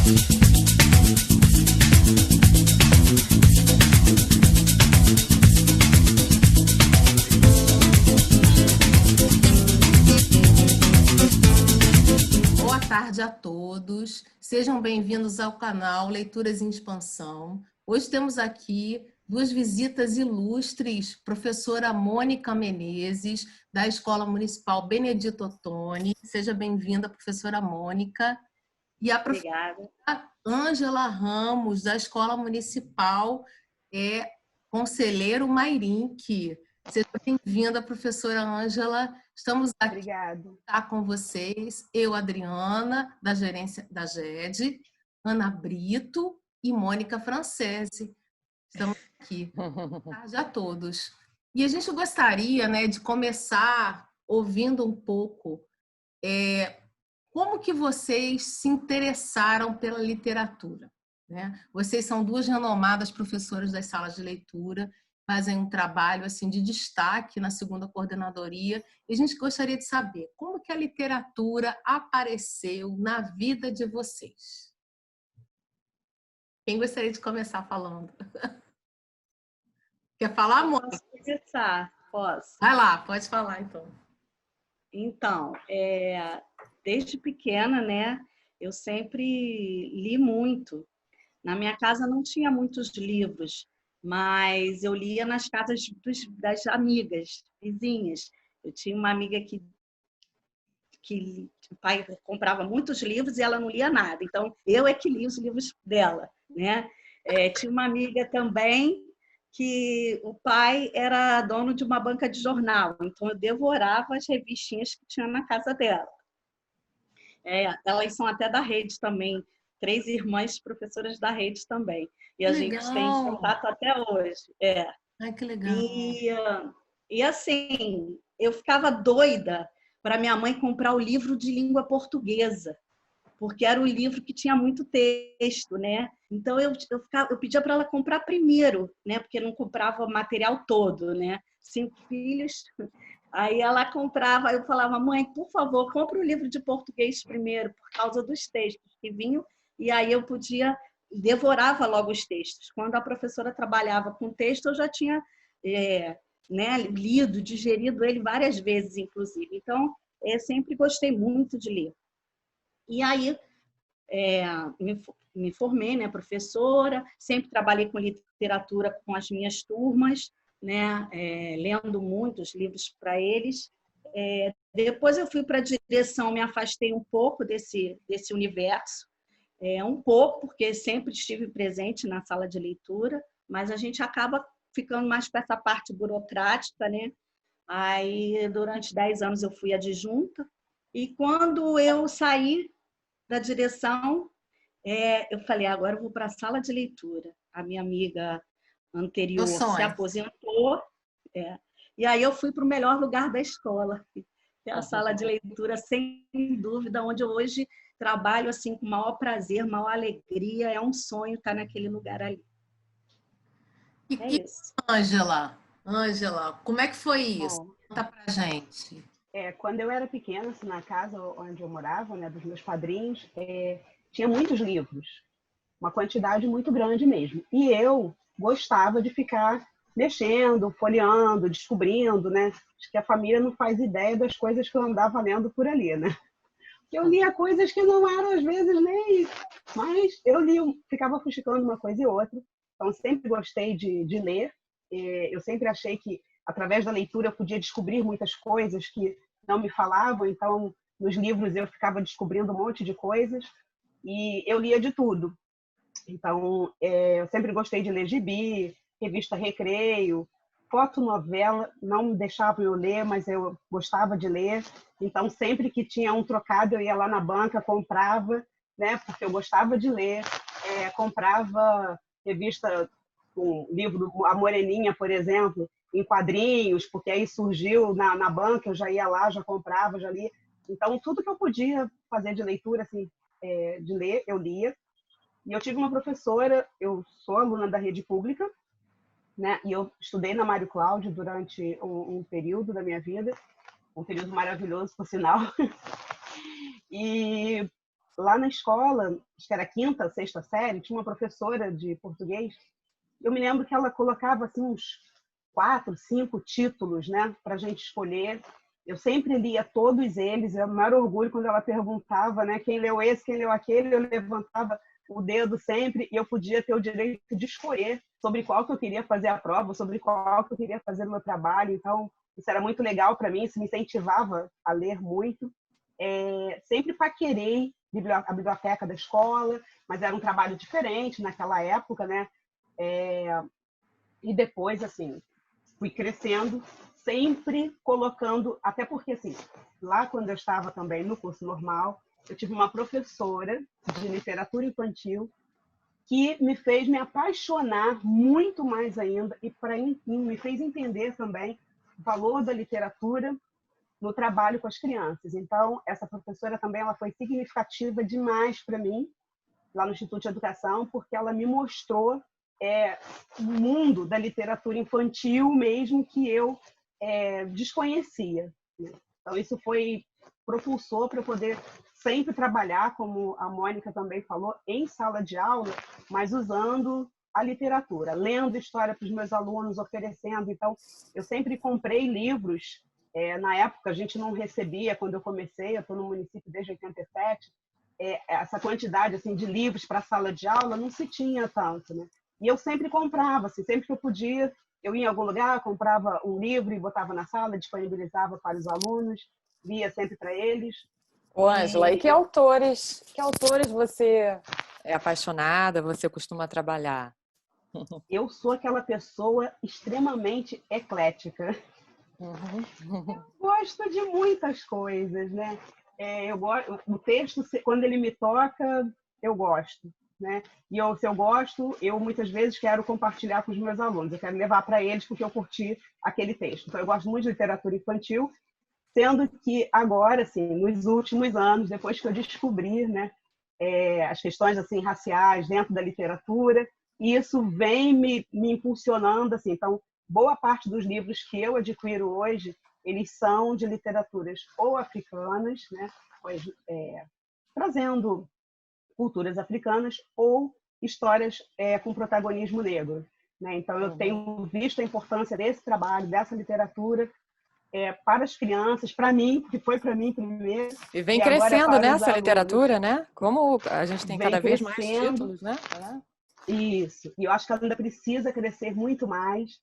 Boa tarde a todos, sejam bem-vindos ao canal Leituras em Expansão. Hoje temos aqui duas visitas ilustres, professora Mônica Menezes, da Escola Municipal Benedito Ottoni. Seja bem-vinda, professora Mônica. E a professora Ângela Ramos, da Escola Municipal Conselheiro Mairinque. Seja bem-vinda, professora Ângela. Estamos aqui com vocês, eu, Adriana, da gerência da GED, Ana Brito e Mônica Francese. Estamos aqui. Boa tarde a todos. E a gente gostaria, né, de começar ouvindo um pouco como que vocês se interessaram pela literatura, né? Vocês são duas renomadas professoras das salas de leitura, fazem um trabalho assim de destaque na segunda coordenadoria, e a gente gostaria de saber como que a literatura apareceu na vida de vocês. Quem gostaria de começar falando? Quer falar, moça? Posso começar? Posso. Vai lá, pode falar então. Então, desde pequena, né, eu sempre li muito. Na minha casa não tinha muitos livros, mas eu lia nas casas das amigas, vizinhas. Eu tinha uma amiga que o pai comprava muitos livros e ela não lia nada. Então, eu é que lia os livros dela, né? Tinha uma amiga também que o pai era dono de uma banca de jornal. Então, eu devorava as revistinhas que tinha na casa dela. Elas são até da rede também. 3 irmãs professoras da rede também. E a gente tem contato até hoje. Ai, que legal. E assim, eu ficava doida para minha mãe comprar o livro de língua portuguesa, porque era o livro que tinha muito texto, né? Então eu pedia para ela comprar primeiro, né? Porque não comprava o material todo, né? 5 filhos. Aí ela comprava, eu falava, mãe, por favor, compra o livro de português primeiro, por causa dos textos que vinham, e aí eu devorava logo os textos. Quando a professora trabalhava com texto, eu já tinha lido, digerido ele várias vezes, inclusive. Então, eu sempre gostei muito de ler. E aí, me formei, né, professora, sempre trabalhei com literatura com as minhas turmas, né, lendo muitos livros para eles. Depois eu fui para a direção, me afastei um pouco desse universo, um pouco, porque sempre estive presente na sala de leitura, mas a gente acaba ficando mais para essa parte burocrática, né? Aí, durante 10 anos, eu fui adjunta, e quando eu saí da direção, eu falei, agora eu vou para a sala de leitura. A minha amiga anterior se aposentou, e aí eu fui para o melhor lugar da escola, que é a sala de leitura, sem dúvida, onde eu hoje trabalho assim com o maior prazer, maior alegria, é um sonho estar naquele lugar ali. Isso. Ângela, como é que foi isso? Conta pra gente. Quando eu era pequena, assim, na casa onde eu morava, né, dos meus padrinhos, tinha muitos livros, uma quantidade muito grande mesmo. E eu gostava de ficar mexendo, folheando, descobrindo, né? Acho que a família não faz ideia das coisas que eu andava lendo por ali, né? Eu lia coisas que não eram, às vezes, nem... Mas eu lia, ficava fuxicando uma coisa e outra. Então, sempre gostei de ler. Eu sempre achei que, através da leitura, eu podia descobrir muitas coisas que não me falavam. Então, nos livros, eu ficava descobrindo um monte de coisas. E eu lia de tudo. Então, eu sempre gostei de ler gibi, revista Recreio, fotonovela, não me deixavam eu ler, mas eu gostava de ler. Então, sempre que tinha um trocado, eu ia lá na banca, comprava, né, porque eu gostava de ler. Comprava revista, um livro, A Moreninha, por exemplo, em quadrinhos, porque aí surgiu na banca, eu já ia lá, já comprava, já lia. Então, tudo que eu podia fazer de leitura, assim, de ler, eu lia. E eu tive uma professora, eu sou aluna da rede pública, né? E eu estudei na Mário Cláudio durante um período da minha vida, um período maravilhoso, por sinal. E lá na escola, acho que era a 5ª, 6ª série, tinha uma professora de português. Eu me lembro que ela colocava assim, uns 4, 5 títulos, né, para a gente escolher. Eu sempre lia todos eles. É o maior orgulho quando ela perguntava, né, quem leu esse, quem leu aquele. Eu levantava o dedo sempre e eu podia ter o direito de escolher sobre qual que eu queria fazer a prova, sobre qual que eu queria fazer o meu trabalho. Então, isso era muito legal para mim, isso me incentivava a ler muito. Sempre paquerei a biblioteca da escola, mas era um trabalho diferente naquela época, né? E depois, assim, fui crescendo, sempre colocando, até porque, assim, lá quando eu estava também no curso normal, eu tive uma professora de literatura infantil que me fez me apaixonar muito mais ainda e, para enfim, me fez entender também o valor da literatura no trabalho com as crianças. Então, essa professora também ela foi significativa demais para mim, lá no Instituto de Educação, porque ela me mostrou o mundo da literatura infantil mesmo que eu desconhecia. Então, isso foi propulsor para eu poder sempre trabalhar, como a Mônica também falou, em sala de aula, mas usando a literatura, lendo história para os meus alunos, oferecendo. Então, eu sempre comprei livros. Na época, a gente não recebia, quando eu comecei, eu estou no município desde 87, essa quantidade assim, de livros para a sala de aula não se tinha tanto, né? E eu sempre comprava, assim, sempre que eu podia, eu ia em algum lugar, comprava um livro e botava na sala, disponibilizava para os alunos, lia sempre para eles. Ô, Ângela, e que autores você é apaixonada, você costuma trabalhar? Eu sou aquela pessoa extremamente eclética. Eu gosto de muitas coisas, né? O texto, quando ele me toca, eu gosto, né? E se eu gosto, eu muitas vezes quero compartilhar com os meus alunos. Eu quero levar para eles porque eu curti aquele texto. Então, eu gosto muito de literatura infantil, sendo que agora, assim, nos últimos anos, depois que eu descobri, né, as questões assim raciais dentro da literatura, isso vem me impulsionando, assim. Então, boa parte dos livros que eu adquiro hoje, eles são de literaturas ou africanas, né, trazendo culturas africanas, ou histórias com protagonismo negro, né? Então, eu tenho visto a importância desse trabalho, dessa literatura, para as crianças, para mim, que foi para mim primeiro. E vem crescendo nessa literatura, né? Como a gente tem cada vez mais títulos, né? Isso. E eu acho que ela ainda precisa crescer muito mais,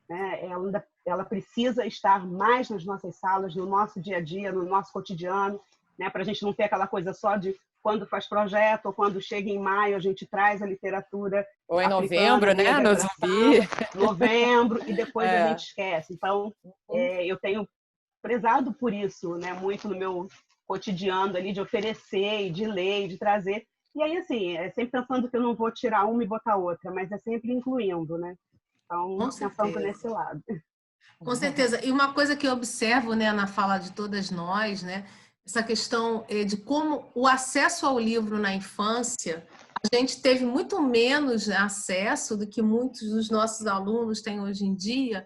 né? Ela precisa estar mais nas nossas salas, no nosso dia a dia, no nosso cotidiano, né? Para a gente não ter aquela coisa só de quando faz projeto ou quando chega em maio a gente traz a literatura. Ou em novembro, né? No Zumbi. Novembro, e depois a gente esquece. Então, eu tenho prezado por isso, né? Muito no meu cotidiano ali, de oferecer, de ler, de trazer. E aí, assim, sempre pensando que eu não vou tirar uma e botar outra, mas é sempre incluindo, né? Então, pensando nesse lado. Com certeza. E uma coisa que eu observo, né, na fala de todas nós, né, essa questão de como o acesso ao livro na infância, a gente teve muito menos acesso do que muitos dos nossos alunos têm hoje em dia,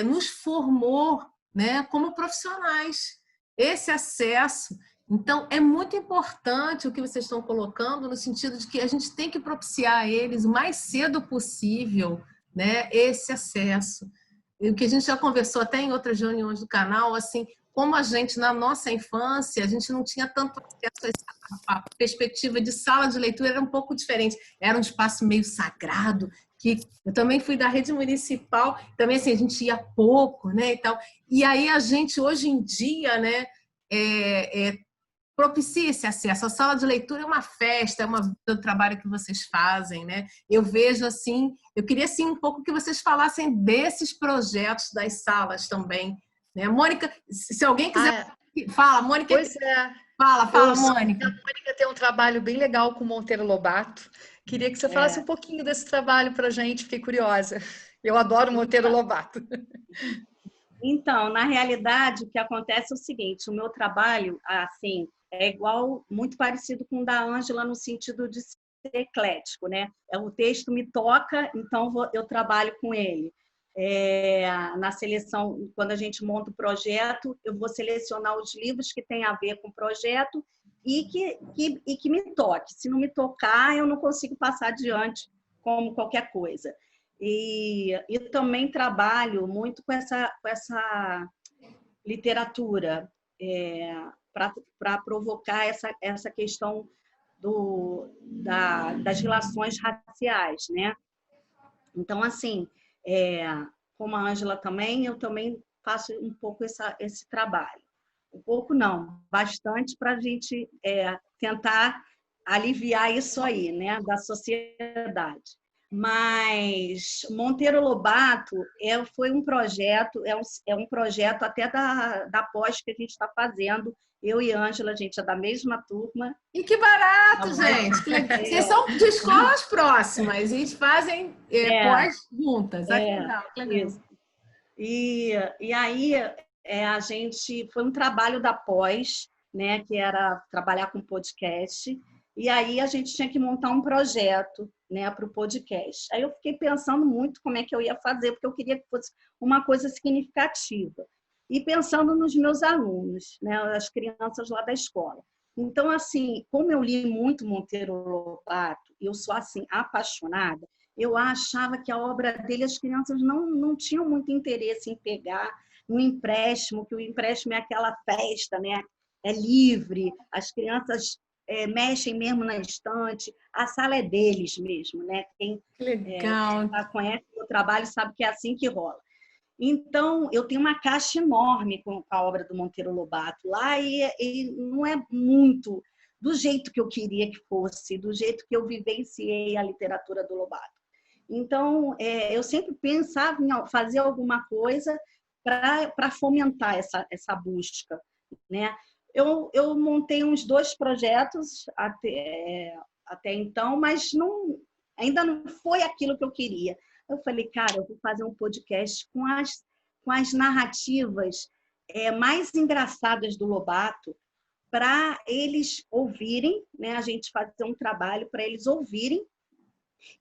nos formou, né, como profissionais. Esse acesso. Então, é muito importante o que vocês estão colocando, no sentido de que a gente tem que propiciar a eles o mais cedo possível, né, esse acesso. O que a gente já conversou até em outras reuniões do canal, assim, como a gente, na nossa infância, a gente não tinha tanto acesso a perspectiva de sala de leitura, era um pouco diferente. Era um espaço meio sagrado, que eu também fui da rede municipal, também assim, a gente ia pouco, né, e tal. E aí a gente, hoje em dia, né, propicia esse acesso. A sala de leitura é uma festa, é um trabalho que vocês fazem, né? Eu vejo assim, eu queria assim um pouco que vocês falassem desses projetos das salas também, né? Mônica, se alguém quiser, fala, Mônica. Pois é. Fala, Mônica. A Mônica tem um trabalho bem legal com o Monteiro Lobato. Queria que você falasse um pouquinho desse trabalho para a gente, fiquei curiosa. Eu adoro o Monteiro Lobato. Então, na realidade, o que acontece é o seguinte: o meu trabalho, assim, é muito parecido com o da Ângela no sentido de ser eclético, né? O texto me toca, então eu trabalho com ele. Na seleção, quando a gente monta o projeto, eu vou selecionar os livros que têm a ver com o projeto e que me toque. Se não me tocar, eu não consigo passar adiante como qualquer coisa. E também trabalho muito com essa literatura para provocar essa questão das relações raciais, né? Então, assim, como a Ângela também, eu também faço um pouco esse trabalho. Um pouco não, bastante para a gente tentar aliviar isso aí, né, da sociedade. Mas Monteiro Lobato foi um projeto, é um projeto até da pós que a gente está fazendo. Eu e Ângela, a gente é da mesma turma. E que barato, gente! Que legal. Vocês são de escolas próximas e fazem pós juntas. Que legal, que legal. Isso. E aí a gente foi um trabalho da pós, né, que era trabalhar com podcast. E aí a gente tinha que montar um projeto, né, para o podcast. Aí eu fiquei pensando muito como é que eu ia fazer, porque eu queria que fosse uma coisa significativa. E pensando nos meus alunos, né, as crianças lá da escola. Então, assim, como eu li muito Monteiro Lobato, eu sou, assim, apaixonada, eu achava que a obra dele, as crianças não tinham muito interesse em pegar no empréstimo, que o empréstimo é aquela festa, né? É livre, as crianças mexem mesmo na estante, a sala é deles mesmo, né? Quem conhece o meu trabalho sabe que é assim que rola. Então, eu tenho uma caixa enorme com a obra do Monteiro Lobato lá e não é muito do jeito que eu queria que fosse, do jeito que eu vivenciei a literatura do Lobato. Então, eu sempre pensava em fazer alguma coisa para fomentar essa busca, né? Eu montei uns 2 projetos até então, mas ainda não foi aquilo que eu queria. Eu falei, cara, eu vou fazer um podcast com as narrativas mais engraçadas do Lobato para eles ouvirem, né? A gente fazer um trabalho para eles ouvirem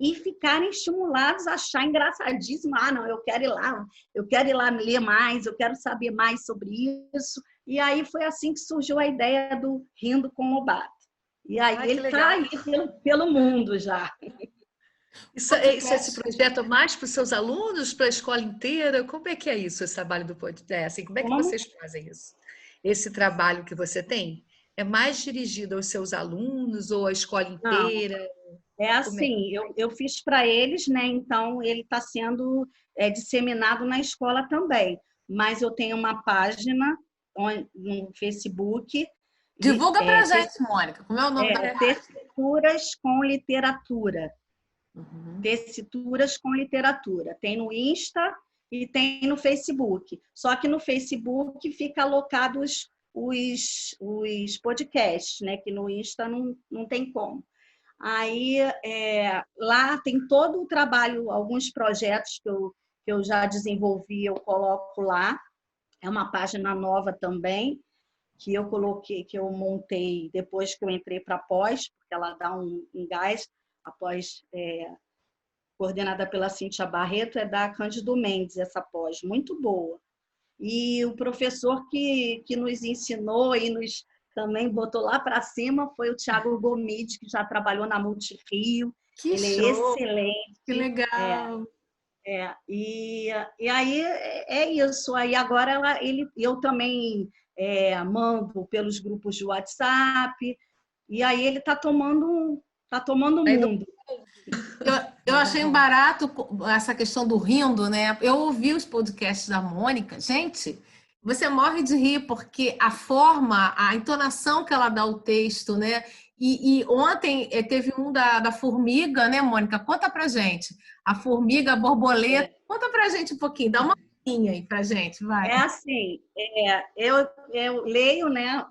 e ficarem estimulados a achar engraçadíssimo. Ah, não, eu quero ir lá ler mais, eu quero saber mais sobre isso. E aí foi assim que surgiu a ideia do Rindo com Lobato. E aí ele está aí pelo mundo já. Esse projeto é mais para os seus alunos, para a escola inteira? Como é que é isso, esse trabalho do podcast? Assim, como é que vocês fazem isso? Esse trabalho que você tem é mais dirigido aos seus alunos ou à escola inteira? Não, assim, eu fiz para eles, né? Então ele está sendo disseminado na escola também. Mas eu tenho uma página no Facebook. Divulga para a gente, Mônica. Como é o nome da página? Tessituras com Literatura. Tessituras com Literatura. Tem no Insta e tem no Facebook. Só que no Facebook fica alocados os podcasts, né? Que no Insta não tem como. Aí lá tem todo o trabalho, alguns projetos que eu já desenvolvi, eu coloco lá. É uma página nova também, que eu coloquei, que eu montei depois que eu entrei para a pós, porque ela dá um gás. A pós coordenada pela Cíntia Barreto, é da Cândido Mendes, essa pós, muito boa. E o professor que nos ensinou e nos também botou lá para cima foi o Thiago Gomide, que já trabalhou na Multirio. Ele é excelente. Que legal! E aí é isso. Aí agora eu também mando pelos grupos de WhatsApp, e aí ele está tomando mundo. Eu achei barato essa questão do rindo, né? Eu ouvi os podcasts da Mônica. Gente, você morre de rir, porque a forma, a entonação que ela dá ao texto, né? E ontem teve um da formiga, né, Mônica? Conta pra gente. A formiga, a borboleta. Conta pra gente um pouquinho, dá uma linha aí pra gente, vai. É assim, eu leio, né,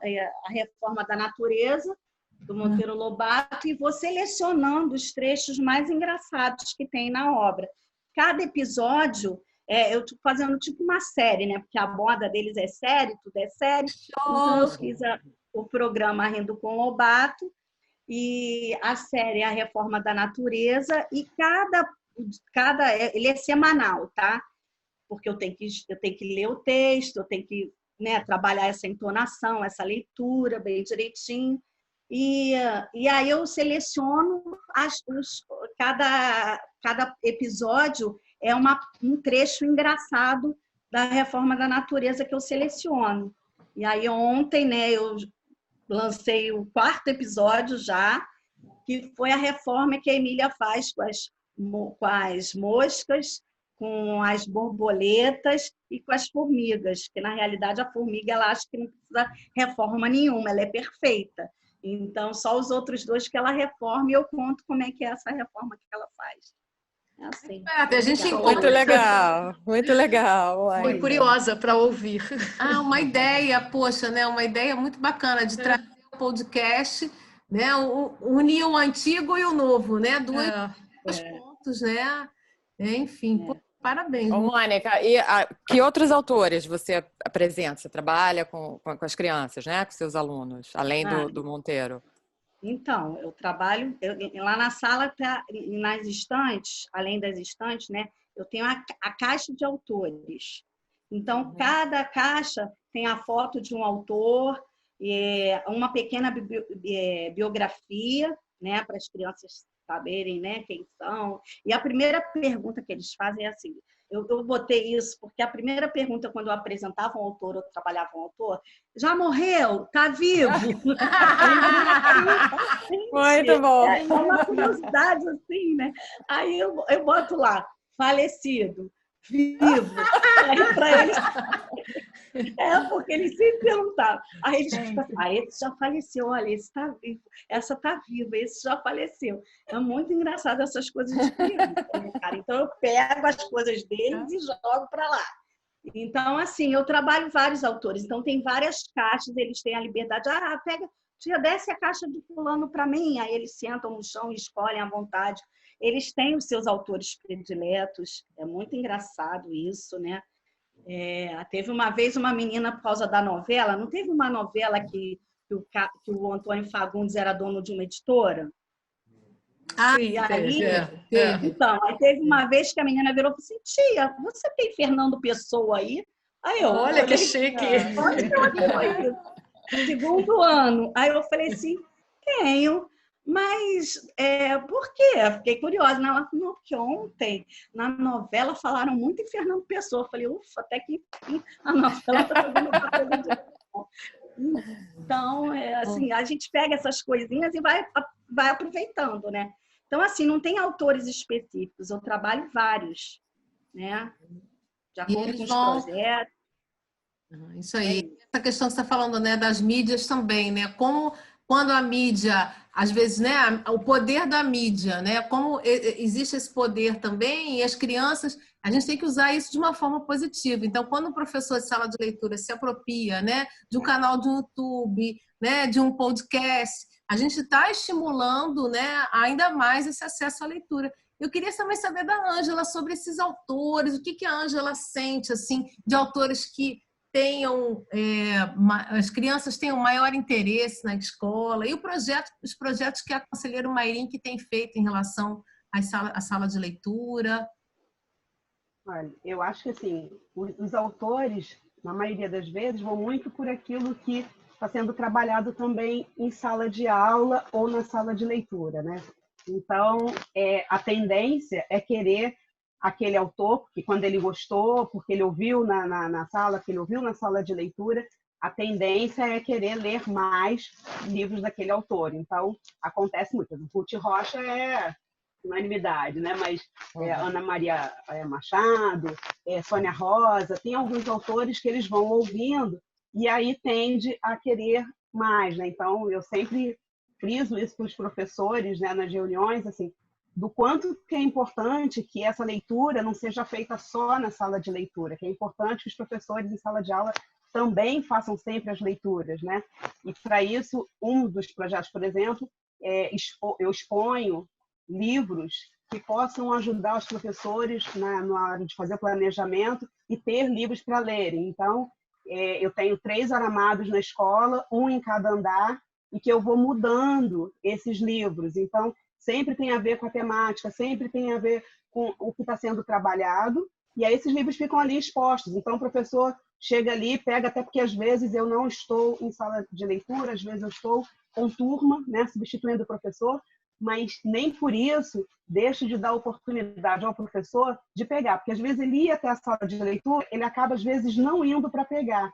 a Reforma da Natureza, do Monteiro Lobato, e vou selecionando os trechos mais engraçados que tem na obra. Cada episódio, eu estou fazendo tipo uma série, né? Porque a moda deles é série, tudo é série. Então, eu fiz o programa Rindo com Lobato, e a série A Reforma da Natureza, e ele é semanal, tá? Porque eu tenho que ler o texto, eu tenho que, né, trabalhar essa entonação, essa leitura bem direitinho. e aí eu seleciono cada episódio é um trecho engraçado da Reforma da Natureza que eu seleciono. E aí ontem, né, eu lancei o 4º episódio já, que foi a reforma que a Emília faz com as moscas, com as borboletas e com as formigas, que na realidade a formiga ela acha que não precisa reforma nenhuma, ela é perfeita. Então, só os outros 2 que ela reforma e eu conto como é que é essa reforma que ela faz. É assim. A gente Muito legal, muito legal. Fui curiosa para ouvir. Uma ideia, poxa, né? Uma ideia muito bacana de trazer o podcast, né? Unir o antigo e o novo, né? Dois pontos, né? Enfim, pô, parabéns. Ô, Mônica, e que outros autores você apresenta? Você trabalha com as crianças, né? Com seus alunos, além do Monteiro? Então, eu trabalho lá na sala, nas estantes, além das estantes, né? Eu tenho a caixa de autores. Então, cada caixa tem a foto de um autor, uma pequena biografia, né? Para as crianças saberem, né? Quem são. E a primeira pergunta que eles fazem é assim. Eu botei isso porque a primeira pergunta, quando eu apresentava um autor ou trabalhava um autor, já morreu? Tá vivo? Muito bom. É uma curiosidade assim, né? Aí eu boto lá, falecido, vivo. Aí para eles... porque eles sempre perguntavam. Aí eles ficam assim, esse já faleceu, olha, esse está vivo, essa está viva, esse já faleceu. É muito engraçado essas coisas de criança, né, cara? Então eu pego as coisas deles e jogo para lá. Então, assim, eu trabalho vários autores, então tem várias caixas, eles têm a liberdade, desce a caixa de fulano para mim, aí eles sentam no chão e escolhem à vontade. Eles têm os seus autores prediletos, é muito engraçado isso, né? Teve uma vez uma menina, por causa da novela, não teve uma novela que o Antônio Fagundes era dono de uma editora? Sim, aí teve uma vez que a menina virou e falou assim, tia, você tem Fernando Pessoa aí? Aí eu, olha que chique! Segundo ano. Aí eu falei assim, tenho. Mas por quê? Fiquei curiosa. Ela falou, não, porque ontem na novela falaram muito em Fernando Pessoa. Eu falei, ufa, até que enfim, a novela está fazendo uma coisa de... Então, assim, a gente pega essas coisinhas e vai aproveitando, né? Então, assim, não tem autores específicos, eu trabalho vários, né? De acordo com os projetos. Isso aí. Essa questão que você está falando, né, das mídias também, né? Como quando a mídia, às vezes, né, o poder da mídia, né? Como existe esse poder também, e as crianças, a gente tem que usar isso de uma forma positiva. Então, quando o professor de sala de leitura se apropria, né, de um canal de YouTube, né, de um podcast, a gente está estimulando, né, ainda mais esse acesso à leitura. Eu queria também saber da Ângela sobre esses autores, o que a Ângela sente assim de autores que tenham, as crianças tenham maior interesse na escola, e os projetos que a conselheira Mairim que tem feito em relação à sala de leitura. Olha, eu acho que assim, os autores, na maioria das vezes, vão muito por aquilo que está sendo trabalhado também em sala de aula ou na sala de leitura, né? Então, a tendência é querer aquele autor, que quando ele gostou, porque ele ouviu na sala, que ele ouviu na sala de leitura, a tendência é querer ler mais livros daquele autor. Então, acontece muito. O Ruth Rocha é unanimidade, né? Mas Ana Maria Machado, Sônia Rosa, tem alguns autores que eles vão ouvindo e aí tende a querer mais, né? Então, eu sempre friso isso para os professores, né, nas reuniões, assim, do quanto que é importante que essa leitura não seja feita só na sala de leitura, que é importante que os professores em sala de aula também façam sempre as leituras, né? E para isso, um dos projetos, por exemplo, eu exponho livros que possam ajudar os professores na hora de fazer planejamento e ter livros para lerem. Então, eu tenho 3 aramados na escola, um em cada andar, e que eu vou mudando esses livros. Então, sempre tem a ver com a temática, sempre tem a ver com o que está sendo trabalhado, e aí esses livros ficam ali expostos. Então, o professor chega ali, pega, até porque às vezes eu não estou em sala de leitura, às vezes eu estou com turma, né, substituindo o professor, mas nem por isso deixo de dar oportunidade ao professor de pegar, porque às vezes ele ia até a sala de leitura, ele acaba às vezes não indo para pegar.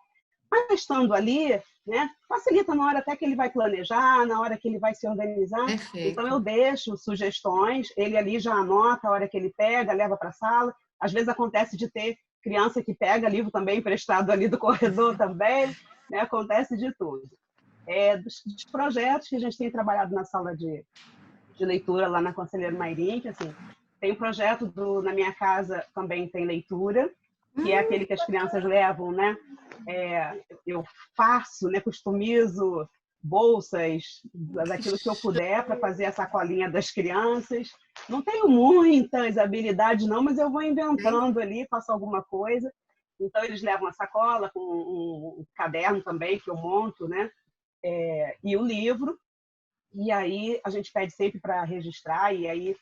Mas estando ali, né, facilita na hora até que ele vai planejar, na hora que ele vai se organizar. Perfeito. Então eu deixo sugestões, ele ali já anota a hora que ele pega, leva para a sala. Às vezes acontece de ter criança que pega livro também emprestado ali do corredor também, né? Acontece de tudo. Dos projetos que a gente tem trabalhado na sala de leitura lá na Conselheiro Mairim, que assim, tem um projeto Na Minha Casa também tem leitura, que é aquele que as crianças levam, né? Eu faço, né? Customizo bolsas, daquilo que eu puder para fazer a sacolinha das crianças. Não tenho muitas habilidades não, mas eu vou inventando ali, faço alguma coisa. Então eles levam a sacola com um caderno também que eu monto, né? E o livro. E aí a gente pede sempre para registrar, e aí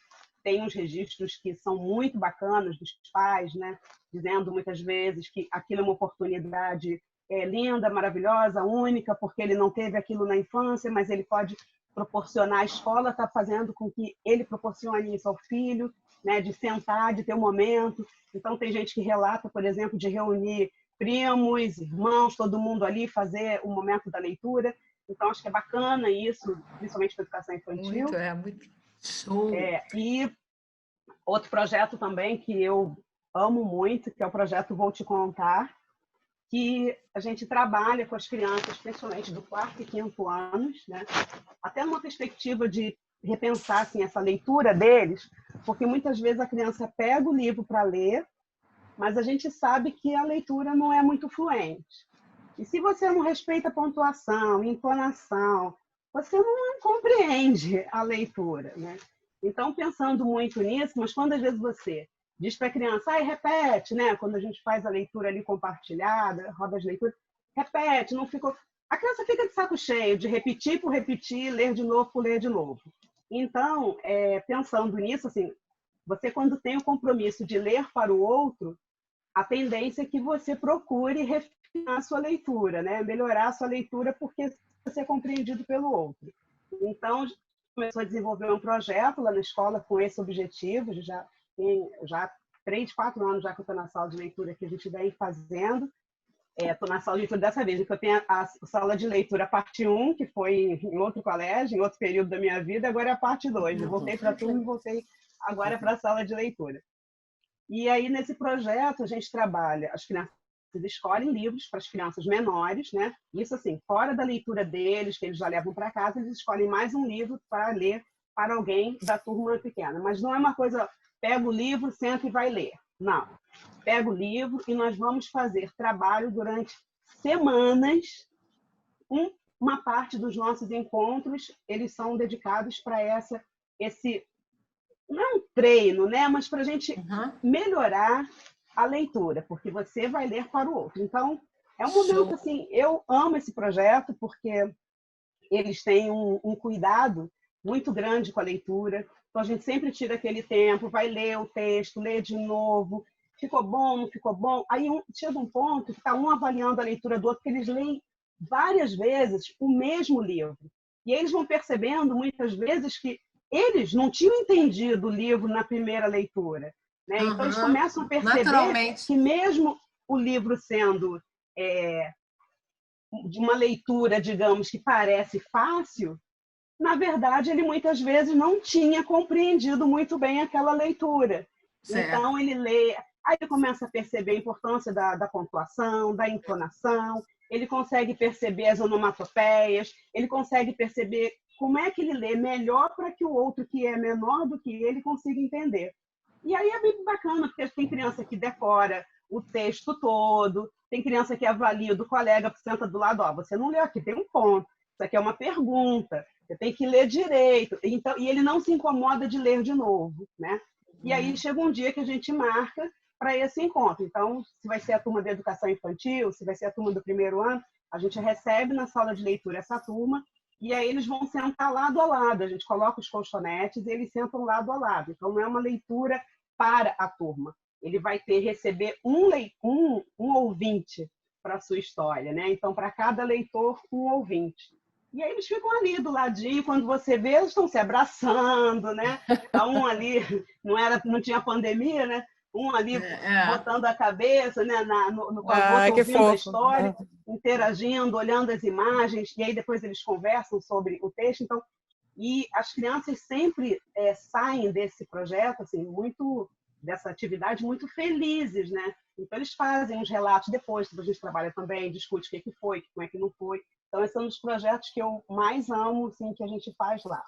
tem uns registros que são muito bacanas dos pais, né? Dizendo muitas vezes que aquilo é uma oportunidade linda, maravilhosa, única, porque ele não teve aquilo na infância, mas ele pode proporcionar, a escola está fazendo com que ele proporcione isso ao filho, né? De sentar, de ter um momento. Então tem gente que relata, por exemplo, de reunir primos, irmãos, todo mundo ali, fazer o momento da leitura. Então, acho que é bacana isso, principalmente para a educação infantil. Muito show. E outro projeto também que eu amo muito, que é o projeto Vou Te Contar, que a gente trabalha com as crianças, principalmente do 4º e 5º anos, né? Até numa perspectiva de repensar assim, essa leitura deles, porque muitas vezes a criança pega o livro para ler, mas a gente sabe que a leitura não é muito fluente. E se você não respeita a pontuação, entonação, você não compreende a leitura, né? Então, pensando muito nisso, mas quando às vezes você diz para a criança, repete, né? Quando a gente faz a leitura ali compartilhada, roda de leitura, repete, não ficou... A criança fica de saco cheio de repetir por repetir, ler de novo por ler de novo. Então, pensando nisso, assim, você quando tem o compromisso de ler para o outro, a tendência é que você procure refinar a sua leitura, né? Melhorar a sua leitura porque você é compreendido pelo outro. Então, começou a desenvolver um projeto lá na escola com esse objetivo, já tem 3, 4 anos já que eu estou na sala de leitura que a gente vem fazendo. Estou na sala de leitura dessa vez, porque eu tenho a sala de leitura parte 1, que foi em outro colégio, em outro período da minha vida, agora é a parte 2. Eu voltei para a turma e voltei agora para a sala de leitura. E aí, nesse projeto, a gente trabalha, as crianças escolhem livros para as crianças menores, né? Isso assim, fora da leitura deles, que eles já levam para casa, eles escolhem mais um livro para ler para alguém da turma pequena. Mas não é uma coisa, pega o livro, senta e vai ler. Não. Pega o livro e nós vamos fazer trabalho durante semanas. Uma parte dos nossos encontros, eles são dedicados para esse... Não é um treino, né? Mas para a gente melhorar a leitura, porque você vai ler para o outro. Então, é um momento assim, eu amo esse projeto porque eles têm um cuidado muito grande com a leitura. Então, a gente sempre tira aquele tempo, vai ler o texto, lê de novo, ficou bom, não ficou bom. Aí chega um ponto que está um avaliando a leitura do outro, porque eles leem várias vezes o mesmo livro. E eles vão percebendo, muitas vezes, que eles não tinham entendido o livro na primeira leitura, né? Então, eles começam a perceber que mesmo o livro sendo de uma leitura, digamos, que parece fácil, na verdade, ele muitas vezes não tinha compreendido muito bem aquela leitura. Certo. Então, ele lê, aí ele começa a perceber a importância da pontuação, da entonação, ele consegue perceber as onomatopeias, ele consegue perceber como é que ele lê melhor para que o outro que é menor do que ele consiga entender. E aí é bem bacana, porque tem criança que decora o texto todo, tem criança que avalia do colega que senta do lado, você não leu aqui, tem um ponto, isso aqui é uma pergunta, você tem que ler direito. Então, e ele não se incomoda de ler de novo, né? E aí chega um dia que a gente marca para esse encontro. Então, se vai ser a turma de educação infantil, se vai ser a turma do 1º ano, a gente recebe na sala de leitura essa turma, e aí eles vão sentar lado a lado. A gente coloca os colchonetes e eles sentam lado a lado. Então, não é uma leitura para a turma. Ele vai receber um ouvinte para a sua história, né? Então, para cada leitor, um ouvinte. E aí eles ficam ali do ladinho, quando você vê, eles estão se abraçando, né? Tá um ali, não tinha pandemia, né? Um ali botando a cabeça, né, no outro, ouvindo a história, interagindo, olhando as imagens, e aí depois eles conversam sobre o texto. Então, e as crianças sempre saem desse projeto, assim, dessa atividade, muito felizes, né? Então, eles fazem os relatos depois, a gente trabalha também, discute o que foi, como é que não foi. Então, esse é um dos projetos que eu mais amo, assim, que a gente faz lá.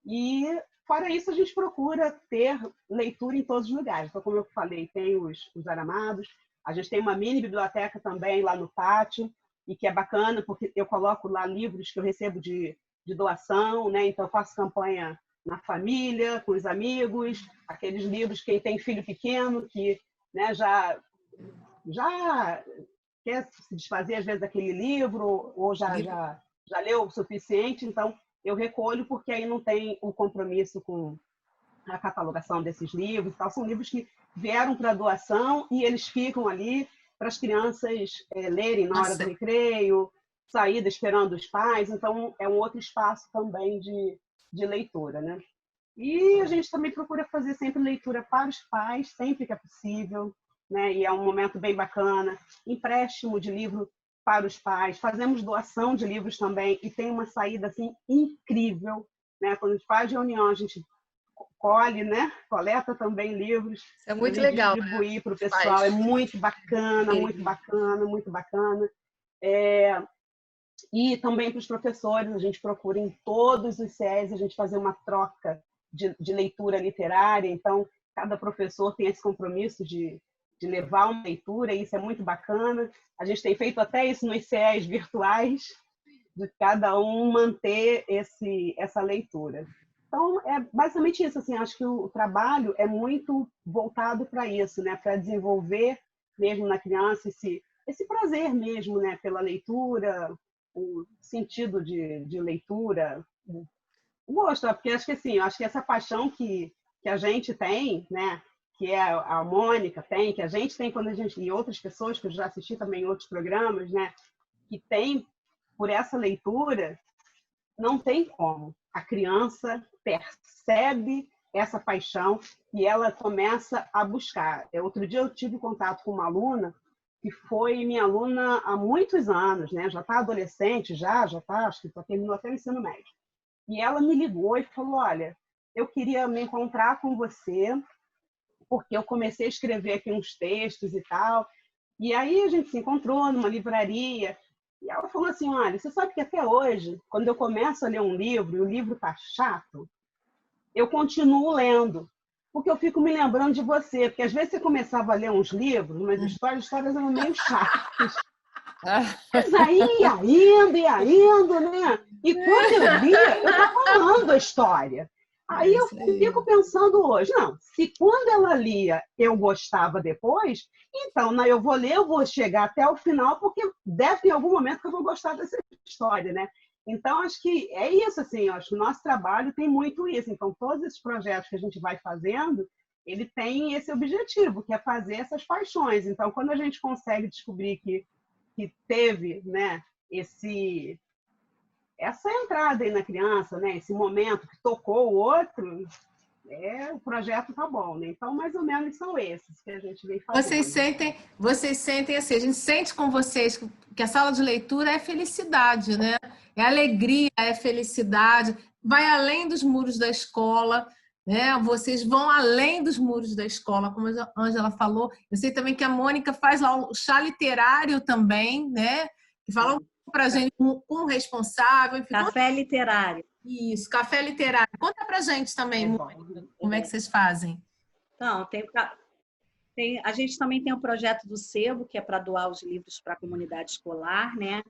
E, fora isso, a gente procura ter leitura em todos os lugares. Então, como eu falei, tem os aramados, a gente tem uma mini biblioteca também lá no pátio, e que é bacana, porque eu coloco lá livros que eu recebo de doação, né? Então, eu faço campanha na família, com os amigos, aqueles livros, quem tem filho pequeno, que, né, já quer se desfazer, às vezes, daquele livro, ou já leu o suficiente, então eu recolho, porque aí não tem um compromisso com a catalogação desses livros. Tal. São livros que vieram para doação e eles ficam ali para as crianças lerem na hora do recreio, saída esperando os pais. Então, é um outro espaço também de leitura, né? E a gente também procura fazer sempre leitura para os pais, sempre que é possível, né? E é um momento bem bacana. Empréstimo de livro para os pais. Fazemos doação de livros também e tem uma saída assim incrível, né? Quando a gente faz reunião, a gente colhe, né? Coleta também livros. É muito legal, distribuir para o pessoal. É muito bacana, muito bacana, muito bacana. E também para os professores, a gente procura em todos os CES a gente fazer uma troca de leitura literária. Então, cada professor tem esse compromisso de levar uma leitura, e isso é muito bacana. A gente tem feito até isso nos CEs virtuais, de cada um manter essa leitura. Então, é basicamente isso. Assim, acho que o trabalho é muito voltado para isso, né? Para desenvolver mesmo na criança esse prazer mesmo, né? Pela leitura, o sentido de leitura, o gosto, porque acho que assim, acho que essa paixão que a gente tem, né? Que a Mônica tem, que a gente tem quando a gente, e outras pessoas que eu já assisti também em outros programas, né? Que tem por essa leitura, não tem como. A criança percebe essa paixão e ela começa a buscar. Outro dia eu tive contato com uma aluna que foi minha aluna há muitos anos, né? Já está adolescente, já está, acho que já terminou até o ensino médio. E ela me ligou e falou: olha, eu queria me encontrar com você porque eu comecei a escrever aqui uns textos e tal. E aí a gente se encontrou numa livraria. E ela falou assim: olha, você sabe que até hoje, quando eu começo a ler um livro e o livro está chato, eu continuo lendo, porque eu fico me lembrando de você. Porque às vezes você começava a ler uns livros, umas histórias eram meio chatas. Mas aí ia indo, né? E quando eu via, eu estava amando a história. Aí eu fico pensando hoje, não, se quando ela lia eu gostava depois, então eu vou ler, eu vou chegar até o final, porque deve ter algum momento que eu vou gostar dessa história, né? Então, acho que é isso, assim, acho que o nosso trabalho tem muito isso. Então, todos esses projetos que a gente vai fazendo, ele tem esse objetivo, que é fazer essas paixões. Então, quando a gente consegue descobrir que teve, né, essa entrada aí na criança, né, esse momento que tocou o outro, o projeto tá bom, né? Então, mais ou menos são esses que a gente vem fazendo. Vocês sentem assim, a gente sente com vocês que a sala de leitura é felicidade, né? É alegria, é felicidade, vai além dos muros da escola, né? Vocês vão além dos muros da escola, como a Ângela falou. Eu sei também que a Mônica faz lá o chá literário também, né? Que fala para a gente com o responsável. Enfim, café literário. Isso, café literário. Conta para a gente também, Mônica, como é que vocês fazem? Então, a gente também tem o projeto do Sebo, que é para doar os livros para a comunidade escolar, né?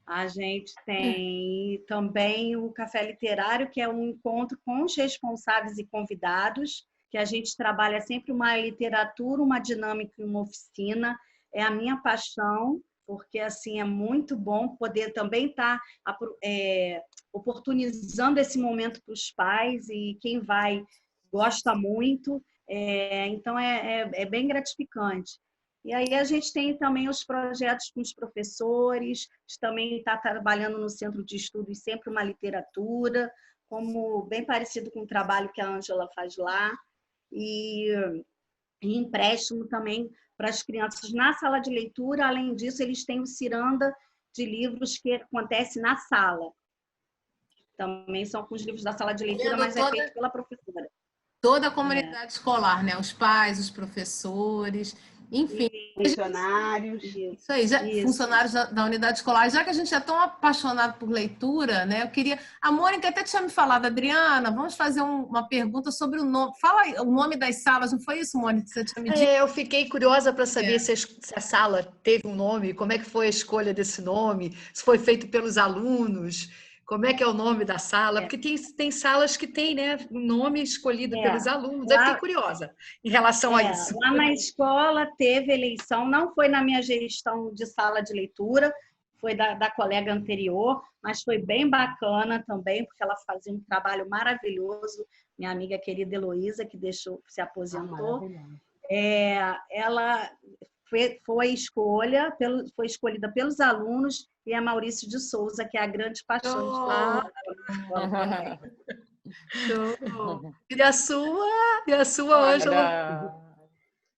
A gente tem também o Café Literário, que é um encontro com os responsáveis e convidados, que a gente trabalha sempre uma literatura, uma dinâmica e uma oficina. É a minha paixão, porque assim é muito bom poder também estar oportunizando esse momento para os pais, e quem vai gosta muito. Então, é bem gratificante. E aí a gente tem também os projetos com os professores, também está trabalhando no centro de estudos sempre uma literatura, como bem parecido com o trabalho que a Ângela faz lá, e empréstimo também para as crianças na sala de leitura. Além disso, eles têm o ciranda de livros que acontece na sala. Também são com os livros da sala de leitura, mas é feito pela professora. Toda a comunidade escolar, né? Os pais, os professores, enfim. Funcionários. Isso aí, funcionários da unidade escolar. Já que a gente é tão apaixonado por leitura, né? Eu queria... A Mônica até tinha me falado, Adriana, vamos fazer uma pergunta sobre o nome. Fala aí, o nome das salas, não foi isso, Mônica, que você tinha me dito? Eu fiquei curiosa para saber se a sala teve um nome, como é que foi a escolha desse nome, se foi feito pelos alunos. Como é que é o nome da sala? Porque tem salas que tem, né, um nome escolhido pelos alunos. Eu fiquei curiosa em relação a isso. Lá na escola teve eleição, não foi na minha gestão de sala de leitura, foi da colega anterior, mas foi bem bacana também, porque ela fazia um trabalho maravilhoso. Minha amiga querida Heloísa, que se aposentou, ela foi escolhida pelos alunos, e é Maurício de Souza, que é a grande paixão de toda a escola. E a sua, Ângela?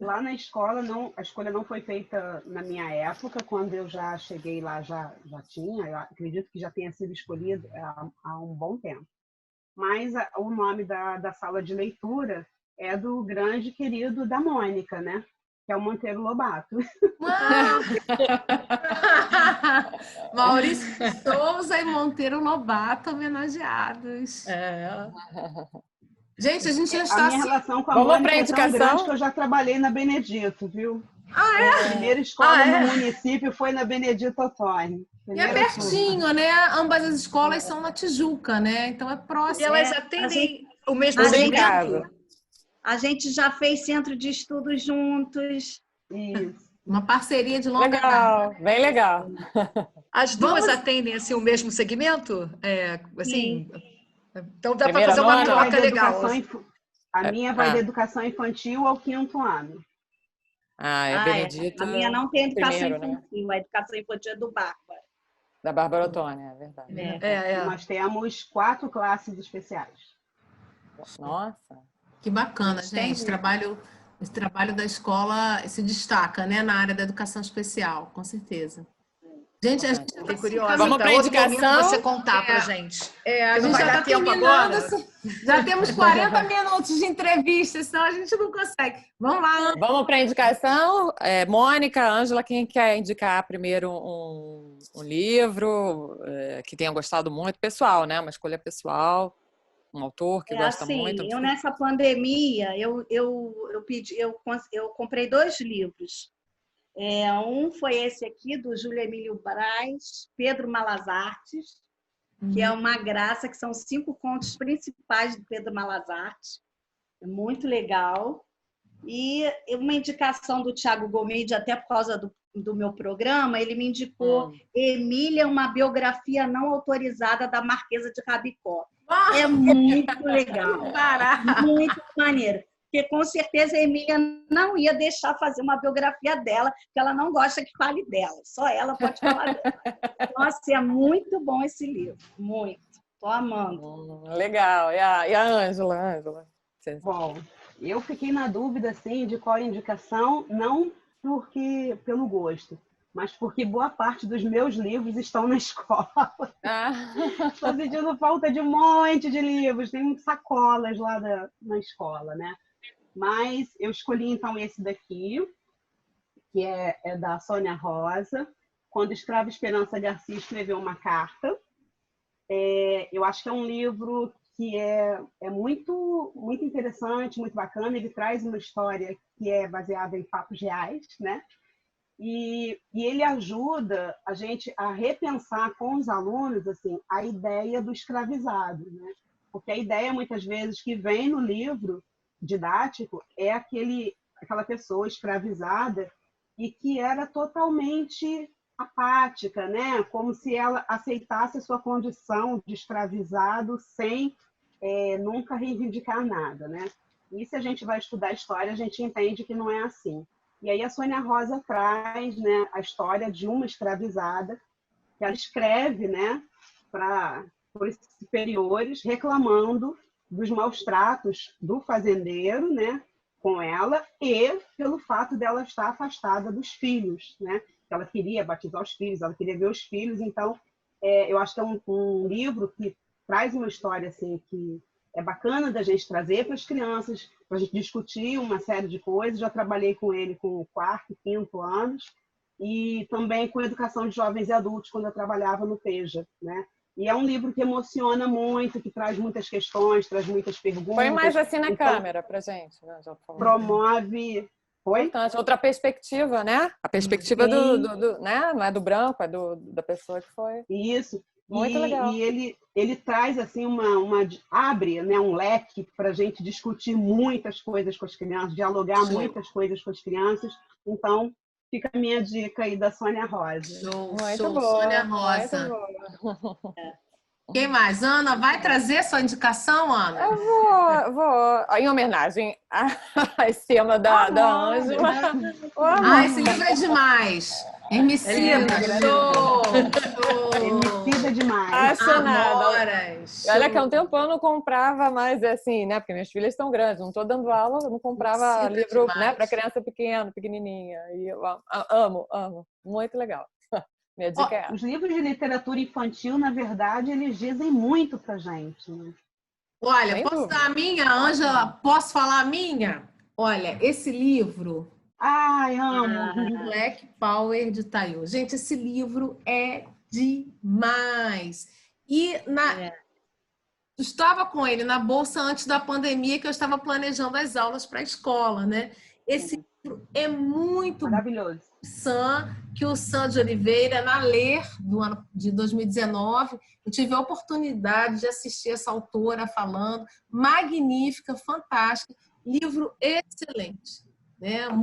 Lá na escola, a escolha não foi feita na minha época, quando eu já cheguei lá, já tinha, eu acredito que já tenha sido escolhido há um bom tempo. Mas o nome da sala de leitura é do grande querido da Mônica, né? Que é o Monteiro Lobato. Maurício de Souza e Monteiro Lobato homenageados. Gente, a gente já está... A minha relação com a Mônica é tão grande que eu já trabalhei na Benedito, viu? A primeira escola no município foi na Benedito Ottoni. E é pertinho, né? Ambas as escolas são na Tijuca, né? Então é próximo. E elas atendem o mesmo segmento. A gente já fez centro de estudos juntos. Isso. Uma parceria de longa data. Bem legal. As duas atendem assim, o mesmo segmento? Assim, então dá para fazer uma troca legal. A minha vai da educação infantil ao 5º ano. Benedito. A minha não tem educação infantil, a educação infantil é do Bárbara. Da Bárbara Ottoni, é verdade. Nós temos 4 classes especiais. Nossa. Que bacana, gente. Esse trabalho da escola se destaca, né, na área da educação especial, com certeza. Gente, a gente está curiosa. Vamos para a indicação. Você contar para a gente. A gente já está terminando. Já temos 40 minutos de entrevista, senão a gente não consegue. Vamos lá. Vamos para a indicação. Mônica, Ângela, quem quer indicar primeiro um livro que tenha gostado muito? Pessoal, né? Uma escolha pessoal. Um autor que gosta muito. Eu nessa pandemia, eu comprei 2 livros. Um foi esse aqui, do Júlio Emílio Braz, Pedro Malas Artes, que é uma graça, que são 5 contos principais de Pedro Malas Artes. É muito legal. E uma indicação do Tiago Gomide, até por causa do meu programa, ele me indicou Emília, uma biografia não autorizada da Marquesa de Rabicó. É muito legal, muito maneiro. Porque com certeza a Emília não ia deixar fazer uma biografia dela, porque ela não gosta que fale dela, só ela pode falar dela. Nossa, é muito bom esse livro, muito. Estou amando. Legal. E a Ângela? Bom, eu fiquei na dúvida assim, de qual indicação, não pelo gosto, mas porque boa parte dos meus livros estão na escola. Estou sentindo falta de um monte de livros, tem sacolas lá na escola, né? Mas eu escolhi então esse daqui, que é da Sônia Rosa, Quando Escrava Esperança Garcia escreveu uma carta. Eu acho que é um livro que é muito, muito interessante, muito bacana. Ele traz uma história que é baseada em fatos reais, né? E ele ajuda a gente a repensar com os alunos assim, a ideia do escravizado, né? Porque a ideia, muitas vezes, que vem no livro didático é aquela pessoa escravizada e que era totalmente apática, né? Como se ela aceitasse a sua condição de escravizado sem nunca reivindicar nada, né? E se a gente vai estudar a história, a gente entende que não é assim. E aí a Sônia Rosa traz, né, a história de uma escravizada, que ela escreve, né, para os superiores, reclamando dos maus tratos do fazendeiro, né, com ela, e pelo fato dela estar afastada dos filhos, né? Ela queria batizar os filhos, ela queria ver os filhos. Então, eu acho que é um livro que traz uma história assim que é bacana da gente trazer para as crianças, para a gente discutir uma série de coisas. Já trabalhei com ele com o 4º e 5º anos, e também com educação de jovens e adultos, quando eu trabalhava no PEJA, né? E é um livro que emociona muito, que traz muitas questões, traz muitas perguntas. Põe mais assim na câmera pra gente, né? Já promove... Oi? Outra perspectiva, né? A perspectiva do né? Não é do branco, é da pessoa que foi. Isso. Muito legal. E ele traz assim abre, né, um leque para a gente discutir muitas coisas com as crianças, dialogar muitas coisas com as crianças. Então, fica a minha dica aí da Sônia Rosa. Show, Sônia Rosa. Quem mais? Ana, vai trazer sua indicação, Ana? Eu vou. Em homenagem a esse tema da Ângela. Esse livro é demais. Emicida. Show! Emicida demais. Apaixonada. Olha que há um tempo eu não comprava mais assim, né? Porque minhas filhas estão grandes, não estou dando aula, eu não comprava livro, né, para criança pequenininha. E eu amo. Muito legal. Minha dica é... Os livros de literatura infantil, na verdade, eles dizem muito pra gente, né? Olha, posso dar a minha, Ângela? Posso falar a minha? Olha, esse livro... Ai, amo! Black Power de Taiyo. Gente, esse livro é demais. E estava com ele na bolsa antes da pandemia, que eu estava planejando as aulas para a escola, né? Esse livro é muito maravilhoso. Que o Sam de Oliveira, na Ler, do ano de 2019, eu tive a oportunidade de assistir essa autora falando, magnífica, fantástica, livro excelente, né? O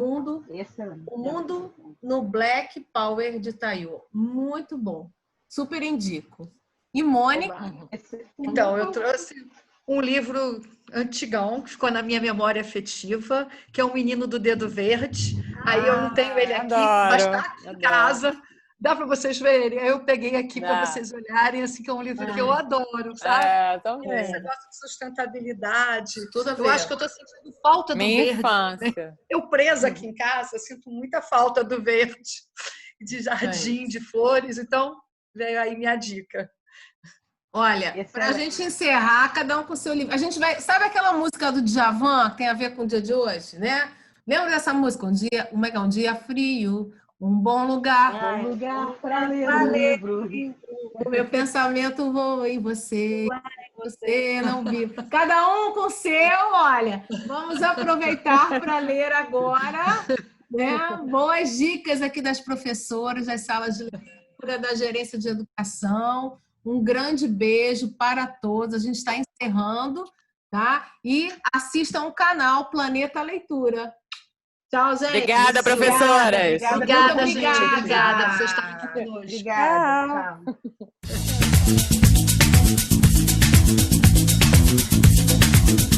Mundo no Black Power de Taiyo, muito bom, super indico. E Mônica? Então, eu trouxe um livro antigão, que ficou na minha memória afetiva, que é O Menino do Dedo Verde. Aí eu não tenho ele aqui, mas está aqui em casa. Dá para vocês verem? Aí eu peguei aqui para vocês olharem, assim, que é um livro que eu adoro, sabe? Também. Esse negócio de sustentabilidade. Tudo a ver. Eu acho que eu estou sentindo falta do verde. Infância. Né? Eu presa aqui em casa, sinto muita falta do verde, de jardim, de flores. Então, veio aí minha dica. Olha, para a gente encerrar, cada um com o seu livro. A gente vai... Sabe aquela música do Djavan, que tem a ver com o dia de hoje, né? Lembra dessa música? Um dia frio, um bom lugar. Um lugar para ler o livro. O meu pensamento voa em você. Você não viu. Cada um com o seu, olha. Vamos aproveitar para ler agora, né? Boas dicas aqui das professoras, das salas de leitura, da gerência de educação. Um grande beijo para todos. A gente está encerrando, tá? E assistam o canal Planeta Leitura. Tchau, gente. Obrigada, professoras. Obrigada, gente. Obrigada por vocês estarem aqui conosco. Obrigada. Tchau.